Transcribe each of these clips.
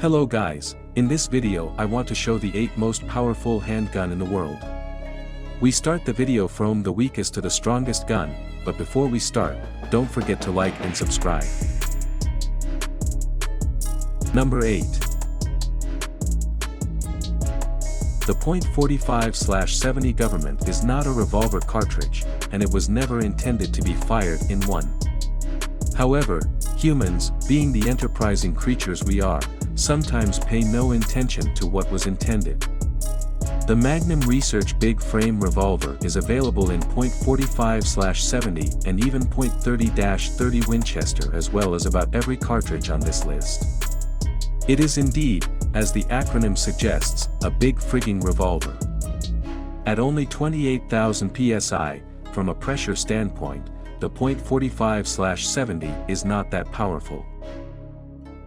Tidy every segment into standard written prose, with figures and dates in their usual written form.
Hello guys, in this video I want to show the 8 most powerful handgun in the world. We start the video from the weakest to the strongest gun, but before we start, don't forget to like and subscribe. Number 8. The .45/70 government is not a revolver cartridge, and it was never intended to be fired in one. However, humans, being the enterprising creatures we are, sometimes pay no attention to what was intended. The Magnum Research Big Frame Revolver is available in .45/70 and even .30/30 Winchester, as well as about every cartridge on this list. It is indeed, as the acronym suggests, a big frigging revolver. At only 28,000 psi, from a pressure standpoint, the .45/70 is not that powerful.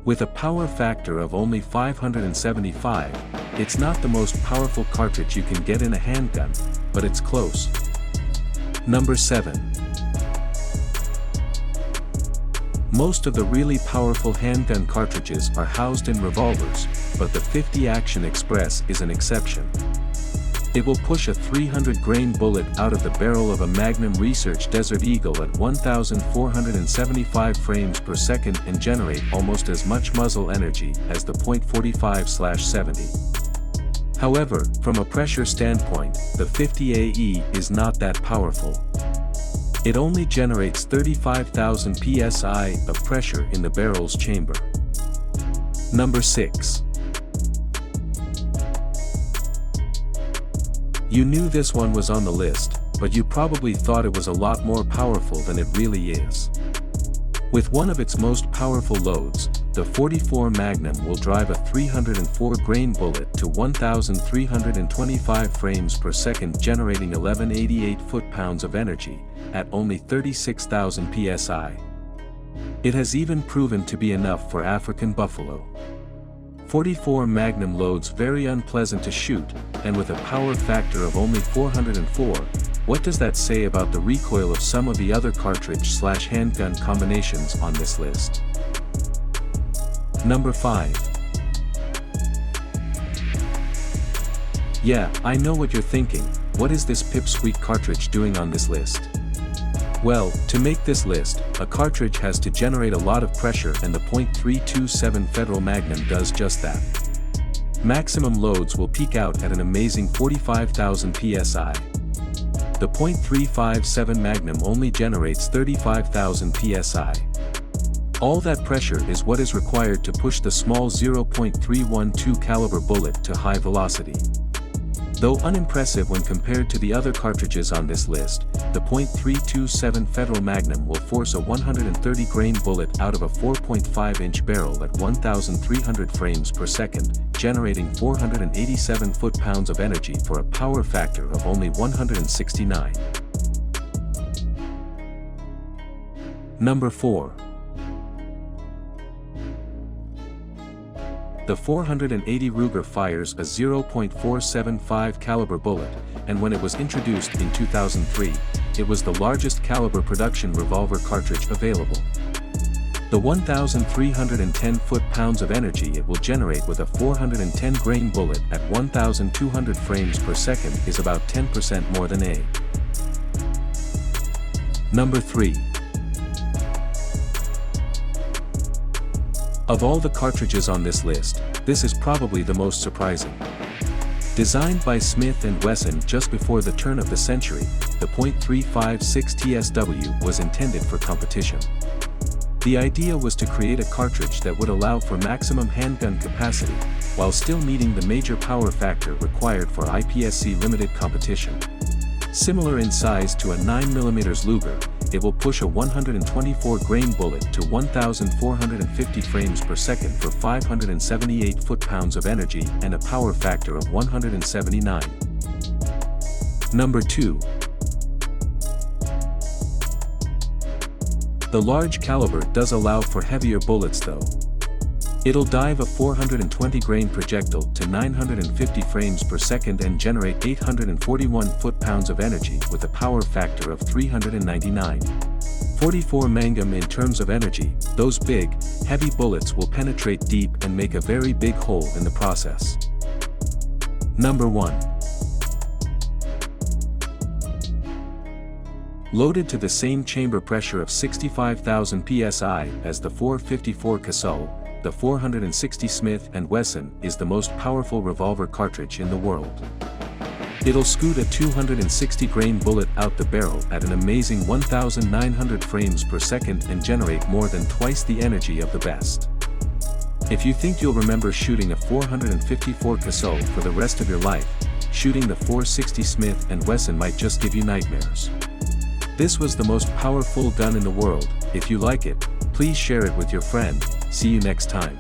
With a power factor of only 575, it's not the most powerful cartridge you can get in a handgun, but it's close. Number 7. Most of the really powerful handgun cartridges are housed in revolvers, but the 50 Action Express is an exception. It will push a 300-grain bullet out of the barrel of a Magnum Research Desert Eagle at 1,475 frames per second and generate almost as much muzzle energy as the .45/70. However, from a pressure standpoint, the 50 AE is not that powerful. It only generates 35,000 psi of pressure in the barrel's chamber. Number 6. You knew this one was on the list, but you probably thought it was a lot more powerful than it really is. With one of its most powerful loads, the .44 Magnum will drive a 304-grain bullet to 1,325 frames per second, generating 1188 foot-pounds of energy, at only 36,000 psi. It has even proven to be enough for African buffalo. .44 Magnum loads very unpleasant to shoot, and with a power factor of only 404, what does that say about the recoil of some of the other cartridge/handgun combinations on this list? Number 5. Yeah, I know what you're thinking, what is this pipsqueak cartridge doing on this list? Well, to make this list, a cartridge has to generate a lot of pressure, and the .327 Federal Magnum does just that. Maximum loads will peak out at an amazing 45,000 psi. The .357 Magnum only generates 35,000 psi. All that pressure is what is required to push the small 0.312 caliber bullet to high velocity. Though unimpressive when compared to the other cartridges on this list, the .327 Federal Magnum will force a 130-grain bullet out of a 4.5-inch barrel at 1,300 frames per second, generating 487 foot-pounds of energy for a power factor of only 169. Number 4. The .480 Ruger fires a 0.475 caliber bullet, and when it was introduced in 2003, it was the largest caliber production revolver cartridge available. The 1,310 foot-pounds of energy it will generate with a 410-grain bullet at 1,200 frames per second is about 10% more than A. Number 3. Of all the cartridges on this list, this is probably the most surprising. Designed by Smith & Wesson just before the turn of the century, the .356 TSW was intended for competition. The idea was to create a cartridge that would allow for maximum handgun capacity, while still meeting the major power factor required for IPSC limited competition. Similar in size to a 9mm Luger, it will push a 124-grain bullet to 1,450 frames per second for 578 foot-pounds of energy and a power factor of 179. Number 2. The large caliber does allow for heavier bullets though. It'll dive a 420-grain projectile to 950 frames per second and generate 841 foot-pounds of energy with a power factor of 399. 44 Magnum. In terms of energy, those big, heavy bullets will penetrate deep and make a very big hole in the process. Number 1. Loaded to the same chamber pressure of 65,000 psi as the .454 Cassol, the 460 Smith & Wesson is the most powerful revolver cartridge in the world. It'll scoot a 260-grain bullet out the barrel at an amazing 1,900 frames per second and generate more than twice the energy of the best. If you think you'll remember shooting a 454 Cassol for the rest of your life, shooting the 460 Smith & Wesson might just give you nightmares. This was the most powerful gun in the world. If you like it, please share it with your friend. See you next time.